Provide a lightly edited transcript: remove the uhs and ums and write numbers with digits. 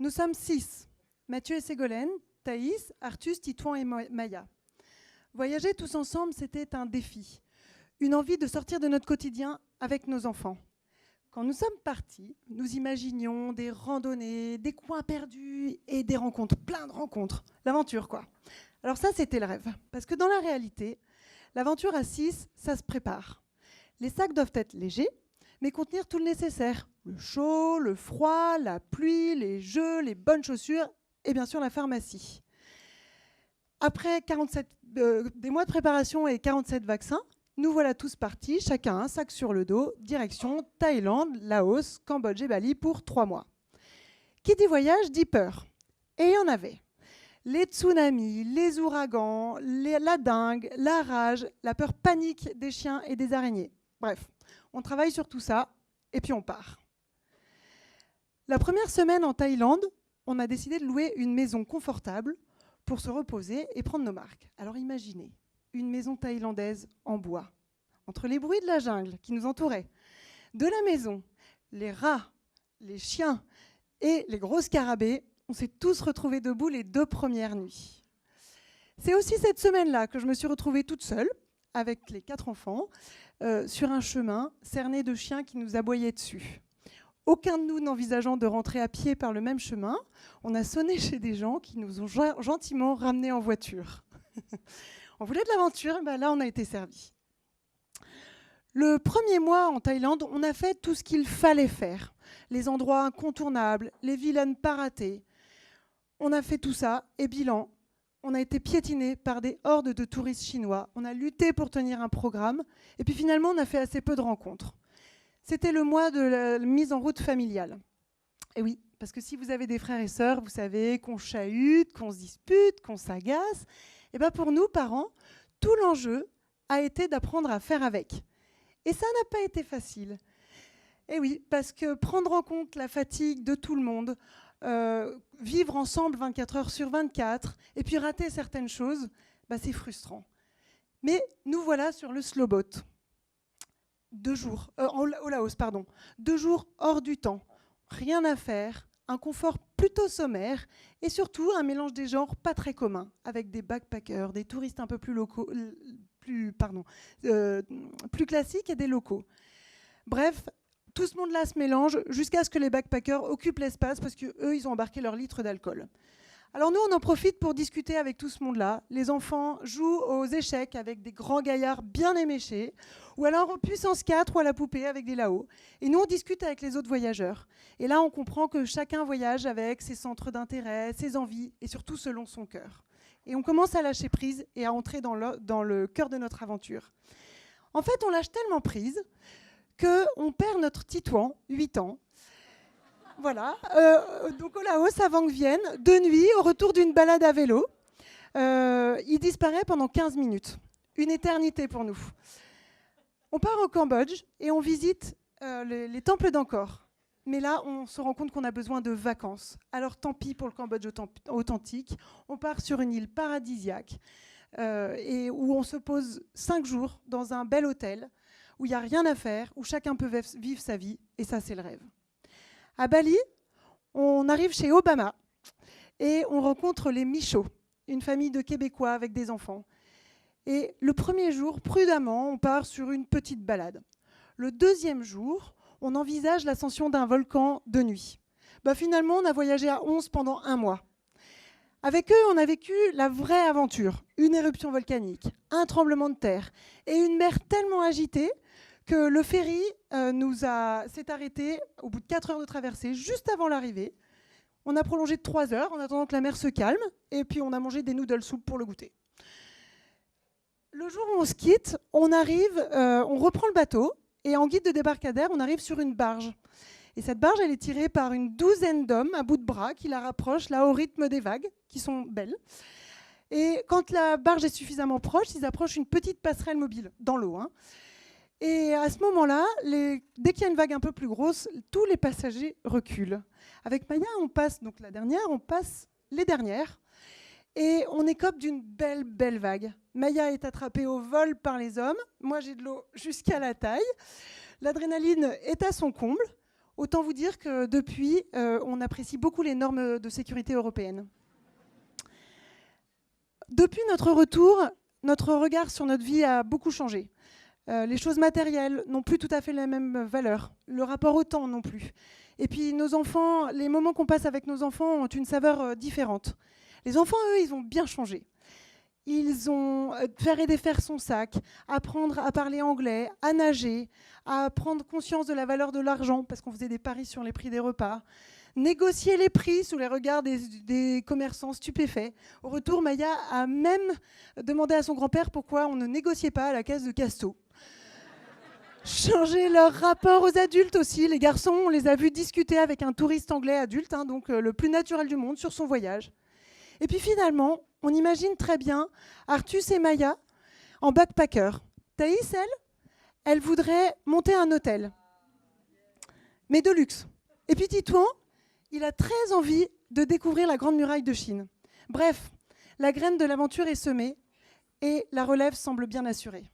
Nous sommes 6. Mathieu et Ségolène, Thaïs, Artus, Titouan et Maya. Voyager tous ensemble, c'était un défi. Une envie de sortir de notre quotidien avec nos enfants. Quand nous sommes partis, nous imaginions des randonnées, des coins perdus et des rencontres, plein de rencontres. L'aventure, quoi. Alors ça, c'était le rêve. Parce que dans la réalité, l'aventure à 6, ça se prépare. Les sacs doivent être légers, mais contenir tout le nécessaire. Le chaud, le froid, la pluie, les jeux, les bonnes chaussures et bien sûr la pharmacie. Après des mois de préparation et 47 vaccins, nous voilà tous partis, chacun un sac sur le dos, direction Thaïlande, Laos, Cambodge et Bali pour 3 mois. Qui dit voyage dit peur. Et il y en avait. Les tsunamis, les ouragans, la dengue, la rage, la peur panique des chiens et des araignées. Bref, on travaille sur tout ça et puis on part. La première semaine en Thaïlande, on a décidé de louer une maison confortable pour se reposer et prendre nos marques. Alors imaginez, une maison thaïlandaise en bois, entre les bruits de la jungle qui nous entouraient, de la maison, les rats, les chiens et les gros scarabées, on s'est tous retrouvés debout les 2 premières nuits. C'est aussi cette semaine-là que je me suis retrouvée toute seule, avec les 4 enfants, sur un chemin cerné de chiens qui nous aboyaient dessus. Aucun de nous n'envisageant de rentrer à pied par le même chemin, on a sonné chez des gens qui nous ont gentiment ramenés en voiture. On voulait de l'aventure, ben là on a été servis. Le premier mois en Thaïlande, on a fait tout ce qu'il fallait faire. Les endroits incontournables, les villes à ne pas rater. On a fait tout ça et bilan, on a été piétinés par des hordes de touristes chinois. On a lutté pour tenir un programme et puis finalement on a fait assez peu de rencontres. C'était le mois de la mise en route familiale. Et oui, parce que si vous avez des frères et sœurs, vous savez qu'on chahute, qu'on se dispute, qu'on s'agace. Et bien pour nous, parents, tout l'enjeu a été d'apprendre à faire avec. Et ça n'a pas été facile. Et oui, parce que prendre en compte la fatigue de tout le monde, vivre ensemble 24 heures sur 24, et puis rater certaines choses, bah c'est frustrant. Mais nous voilà sur le slow boat. 2 jours, au Laos, pardon. 2 jours hors du temps, rien à faire, un confort plutôt sommaire et surtout un mélange des genres pas très commun, avec des backpackers, des touristes un peu plus locaux, plus classiques et des locaux. Bref, tout ce monde-là se mélange jusqu'à ce que les backpackers occupent l'espace parce qu'eux, ils ont embarqué leur litre d'alcool. Alors nous, on en profite pour discuter avec tout ce monde-là. Les enfants jouent aux échecs avec des grands gaillards bien éméchés, ou alors en puissance 4 ou à la poupée avec des Lao. Et nous, on discute avec les autres voyageurs. Et là, on comprend que chacun voyage avec ses centres d'intérêt, ses envies, et surtout selon son cœur. Et on commence à lâcher prise et à entrer dans le cœur de notre aventure. En fait, on lâche tellement prise qu'on perd notre Titouan, 8 ans. Voilà, donc au Laos, avant que vienne, de nuit, au retour d'une balade à vélo, il disparaît pendant 15 minutes. Une éternité pour nous. On part au Cambodge et on visite les temples d'Angkor. Mais là, on se rend compte qu'on a besoin de vacances. Alors tant pis pour le Cambodge authentique. On part sur une île paradisiaque et où on se pose 5 jours dans un bel hôtel, où il n'y a rien à faire, où chacun peut vivre sa vie. Et ça, c'est le rêve. À Bali, on arrive chez Obama et on rencontre les Michos, une famille de Québécois avec des enfants. Et le premier jour, prudemment, on part sur une petite balade. Le deuxième jour, on envisage l'ascension d'un volcan de nuit. Finalement, on a voyagé à 11 pendant 1 mois. Avec eux, on a vécu la vraie aventure. Une éruption volcanique, un tremblement de terre et une mer tellement agitée que le ferry s'est arrêté au bout de 4 heures de traversée, juste avant l'arrivée. On a prolongé de 3 heures en attendant que la mer se calme, et puis on a mangé des noodle soup pour le goûter. Le jour où on se quitte, on reprend le bateau, et en guide de débarcadère, on arrive sur une barge. Et cette barge, elle est tirée par une douzaine d'hommes à bout de bras qui la rapprochent là au rythme des vagues, qui sont belles. Et quand la barge est suffisamment proche, ils approchent une petite passerelle mobile dans l'eau. Et à ce moment-là, dès qu'il y a une vague un peu plus grosse, tous les passagers reculent. Avec Maya, on passe, donc la dernière, on passe les dernières. Et on écope d'une belle vague. Maya est attrapée au vol par les hommes. Moi, j'ai de l'eau jusqu'à la taille. L'adrénaline est à son comble. Autant vous dire que depuis, on apprécie beaucoup les normes de sécurité européennes. Depuis notre retour, notre regard sur notre vie a beaucoup changé. Les choses matérielles n'ont plus tout à fait la même valeur. Le rapport au temps non plus. Et puis nos enfants, les moments qu'on passe avec nos enfants ont une saveur différente. Les enfants, eux, ils ont bien changé. Ils ont faire et défaire son sac, apprendre à parler anglais, à nager, à prendre conscience de la valeur de l'argent, parce qu'on faisait des paris sur les prix des repas, négocier les prix sous les regards des commerçants stupéfaits. Au retour, Maya a même demandé à son grand-père pourquoi on ne négociait pas à la caisse de Casto. Changer leur rapport aux adultes aussi. Les garçons, on les a vus discuter avec un touriste anglais adulte, donc le plus naturel du monde, sur son voyage. Et puis finalement, on imagine très bien Artus et Maya en backpacker. Thaïs, elle voudrait monter un hôtel, mais de luxe. Et puis Titouan, il a très envie de découvrir la Grande Muraille de Chine. Bref, la graine de l'aventure est semée et la relève semble bien assurée.